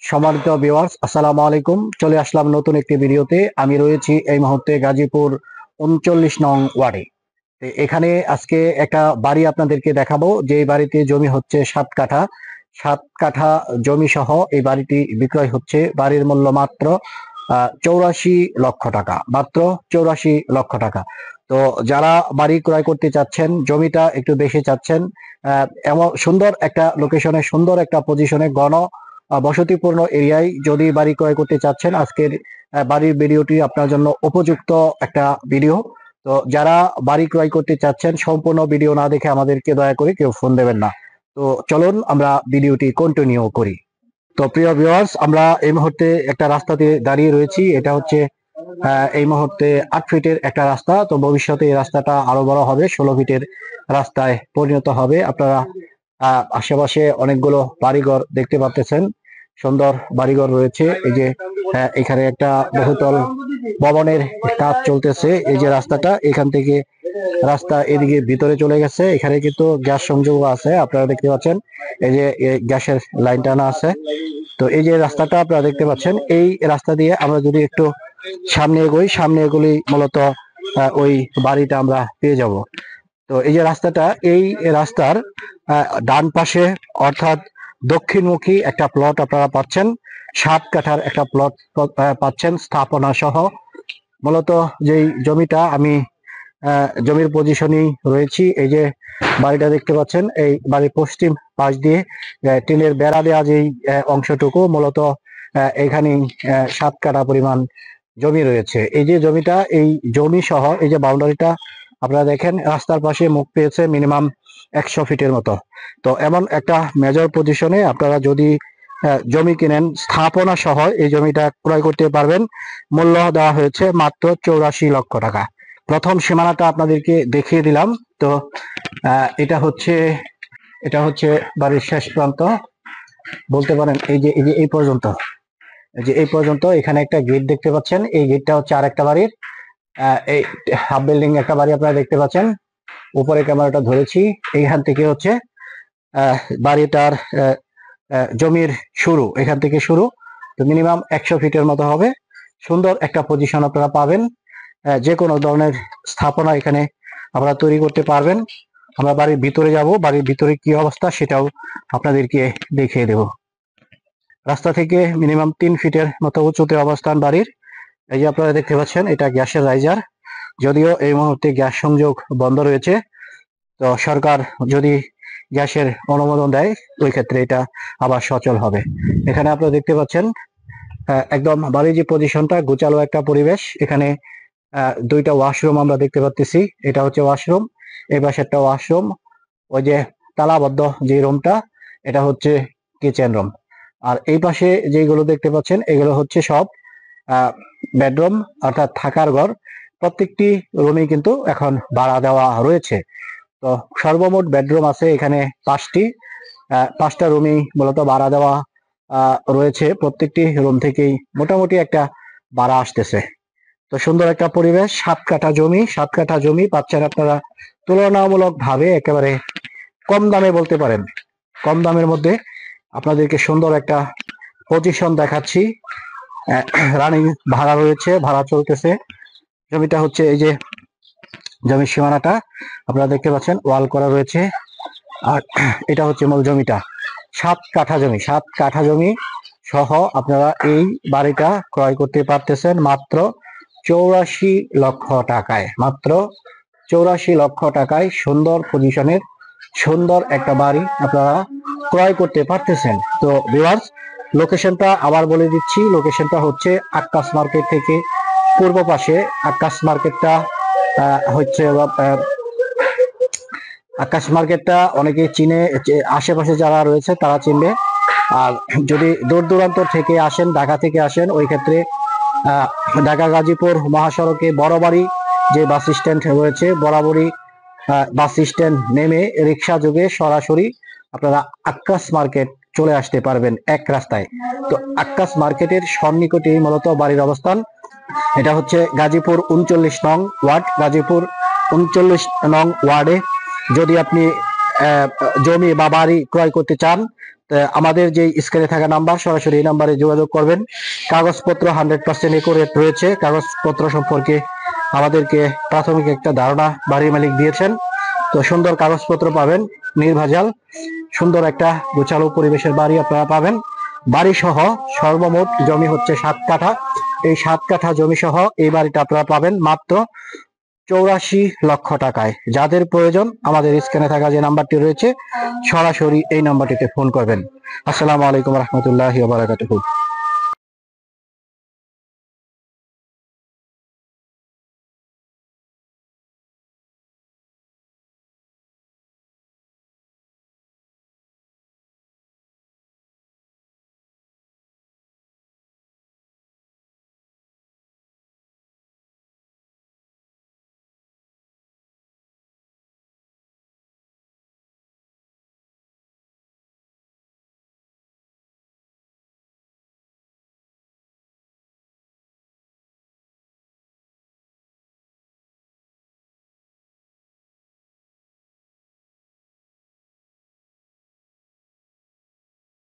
সম্মানিত ভিউয়ার্স, আসসালামু আলাইকুম। চলে আসলাম নতুন একটি ভিডিওতে। আমি রয়েছি এই মুহূর্তে গাজীপুর ৩৯ নং ওয়ার্ডে। এখানে আজকে একটা বাড়ি আপনাদেরকে দেখাবো, যে বাড়িতে জমি হচ্ছে 7 কাঠা। 7 কাঠা জমি সহ এই বাড়িটি বিক্রয় হচ্ছে। বাড়ির মূল্য মাত্র ৮৪ লক্ষ টাকা, মাত্র ৮৪ লক্ষ টাকা। তো যারা বাড়ি ক্রয় করতে চাচ্ছেন, জমিটা একটু বেশি চাচ্ছেন, এমন সুন্দর একটা লোকেশনে, সুন্দর একটা পজিশনে, বসতিপূর্ণ এরিয়ায় যদি বাড়ি ক্রয় করতে চাচ্ছেন, আজকের বাড়ির ভিডিওটি আপনার জন্য উপযুক্ত একটা ভিডিও। তো যারা বাড়ি ক্রয় করতে চাচ্ছেন, সম্পূর্ণ ভিডিও না দেখে আমাদেরকে দয়া করে কেউ ফোন দেবেন না। তো চলুন আমরা ভিডিওটি কন্টিনিউ করি। তো প্রিয় ভিউয়ার্স, আমরা এই মুহূর্তে একটা রাস্তাতে দাঁড়িয়ে রয়েছি। এটা হচ্ছে এই মুহূর্তে 8 ফিটের একটা রাস্তা। তো ভবিষ্যতে এই রাস্তাটা আরো বড় হবে, 16 ফিটের রাস্তায় পরিণত হবে। আপনারা আশেপাশে অনেকগুলো বাড়িঘর দেখতে পাচ্ছেন, সুন্দর বাড়িঘর রয়েছে। এই যে এখানে একটা বহুতল ভবনের কাজ চলতেছে। এই যে রাস্তাটা, এখান থেকে রাস্তা এদিকে ভিতরে চলে গেছে। এখানে কিন্তু গ্যাস সংযোগ আছে, আপনারা দেখতে পাচ্ছেন। এই যে গ্যাসের লাইন টানা আছে। তো এই যে রাস্তাটা আপনারা দেখতে পাচ্ছেন, এই রাস্তা দিয়ে আমরা যদি একটু সামনে এগোই, সামনে এগুলি মূলত ওই বাড়িটা আমরা পেয়ে যাব। তো এই যে রাস্তাটা, এই রাস্তার ডান পাশে অর্থাৎ দক্ষিণমুখী একটা প্লট আপনারা পাচ্ছেন। 7 কাঠার একটা প্লট পাচ্ছেন স্থাপনা সহ। মূলত যেই জমিটা, আমি জমির পজিশনেই রয়েছি। এই যে বাড়িটা দেখতে পাচ্ছেন, এই বাড়ির পশ্চিম পাশ দিয়ে টিনের বেড়া দেওয়া যেই অংশটুকু, মূলত এখানেই 7 কাঠা পরিমাণ জমি রয়েছে। এই যে জমিটা, এই জমি সহ এই যে বাউন্ডারিটা আপনারা দেখেন, রাস্তার পাশে মুখ পেয়েছে মিনিমাম 100 ফিটের মতো। তো এমন একটা মেজর পজিশনে আপনারা যদি জমি কিনেন, স্থাপনা সহ এই জমিটা ক্রয় করতে পারবেন। মূল্য দেওয়া হয়েছে মাত্র ৮৪ লক্ষ টাকা। প্রথম সীমানাটা আপনাদেরকে দেখিয়ে দিলাম। তো এটা হচ্ছে বাড়ির শেষ প্রান্ত বলতে পারেন। এই যে এই পর্যন্ত, এই পর্যন্ত এখানে একটা গেট দেখতে পাচ্ছেন। এই গেটটা হচ্ছে আরেকটা বাড়ির, এই হাফ বিল্ডিং একটা বাড়ি আপনারা দেখতে পাচ্ছেন। উপরে ক্যামেরাটা ধরেছি, এইখান থেকে হচ্ছে বাড়িটার জমির শুরু, এখান থেকে শুরু। তো মিনিমাম 100 ফিটের মতো হবে। সুন্দর একটা পজিশন আপনারা পাবেন। যে কোনো ধরনের স্থাপনা এখানে আপনারা তৈরি করতে পারবেন। আমরা বাড়ির ভিতরে যাব, বাড়ির ভিতরে কি অবস্থা সেটাও আপনাদেরকে দেখিয়ে দেব। রাস্তা থেকে মিনিমাম 3 ফিটের মতো উঁচুতে অবস্থান বাড়ির। এই যে আপনারা দেখতে পাচ্ছেন, এটা গ্যাসের রাইজার। যদিও এই মুহূর্তে গ্যাস সংযোগ বন্ধ রয়েছে। তো সরকার যদি গ্যাসের অনুমোদন দেয়, ওই ক্ষেত্রে এটা আবার সচল হবে। এখানে আপনারা দেখতে পাচ্ছেন একদম বাড়ির যে পজিশনটা, গোছালো একটা পরিবেশ। এখানে 2টা ওয়াশরুম আমরা দেখতে পাচ্ছি। এটা হচ্ছে ওয়াশরুম, এই পাশে একটা ওয়াশরুম। ওই যে তালাবদ্ধ যে রুমটা, এটা হচ্ছে কিচেন রুম। আর এই পাশে যেগুলো দেখতে পাচ্ছেন, এগুলো হচ্ছে সব বেডরুম, অর্থাৎ থাকার ঘর। প্রত্যেকটি রুমই কিন্তু এখন ভাড়া দেওয়া রয়েছে। তো সর্বমোট বেডরুম আছে এখানে 5টি। 5টা রুমই মূলত ভাড়া দেওয়া রয়েছে। প্রত্যেকটি রুম থেকেই মোটামুটি একটা ভাড়া আসতেছে। তো সুন্দর একটা পরিবেশ, 7 কাঠা জমি। 7 কাঠা জমি পাচ্ছেন আপনারা তুলনামূলক ভাবে একেবারে কম দামে, বলতে পারেন কম দামের মধ্যে। আপনাদেরকে সুন্দর একটা পজিশন দেখাচ্ছি। রানিং ভাড়া রয়েছে, ভাড়া চলতেছে। জমিটা হচ্ছে এই যে জমির সীমানাটা আপনারা দেখতে পাচ্ছেন, ওয়াল করা রয়েছে। আর এটা হচ্ছে মূল জমিটা, 7 কাঠা জমি। 7 কাঠা জমি সহ আপনারা এই বাড়িটা ক্রয় করতে পারতেছেন মাত্র ৮৪ লক্ষ টাকায়। মাত্র ৮৪ লক্ষ টাকায় সুন্দর পজিশনের সুন্দর একটা বাড়ি আপনারা ক্রয় করতে পারতেছেন। তো ভিউয়ার্স, লোকেশনটা আবার বলে দিচ্ছি। লোকেশনটা হচ্ছে আক্কাস মার্কেট থেকে পূর্ব পাশে। আক্কাস মার্কেটটা হচ্ছে আকাশ মার্কেটটা অনেকেই চিনে, আশেপাশে যারা রয়েছে তারা চিনবে। আর যদি দূর দূরান্ত থেকে আসেন, ঢাকা থেকে আসেন, ওই ক্ষেত্রে ঢাকা গাজীপুর মহাসড়কে বড়বাড়ি যে বাস স্ট্যান্ড রয়েছে, বরাবরই বাস স্ট্যান্ড নেমে রিক্সা যোগে সরাসরি আপনারা আক্কাস মার্কেট চলে আসতে পারবেন এক রাস্তায়। তো আক্কাস মার্কেটের সন্নিকটে মূলত বাড়ির অবস্থান। এটা হচ্ছে গাজীপুর 39 নং ওয়ার্ড। গাজীপুর 39 নং ওয়ার্ডে যদি আপনি জমি বা বাড়ি ক্রয় করতে চান, তো আমাদের যে স্ক্রিনে থাকা নাম্বার, সরাসরি এই নাম্বারে যোগাযোগ করবেন। কাগজপত্র 100% একুরেট রয়েছে। কাগজপত্র সম্পর্কে আমাদেরকে প্রাথমিক একটা ধারণা বাড়ির মালিক দিয়েছেন। তো সুন্দর কাগজপত্র পাবেন, নির্ভেজাল সুন্দর একটা গোছালো পরিবেশের বাড়ি আপনারা পাবেন। বাড়ি সহ সর্বমোট জমি হচ্ছে 7 কাঠা। এই 7 কাঠা জমি সহ এই বাড়িটা আপনারা পাবেন মাত্র 84 লক্ষ টাকায়। যাদের প্রয়োজন আমাদের স্ক্রিনে থাকা যে নাম্বারটি রয়েছে সরাসরি এই নাম্বারটিতে ফোন করবেন। আসসালামু আলাইকুম রহমতুল্লাহি ওয়া বারাকাতুহু।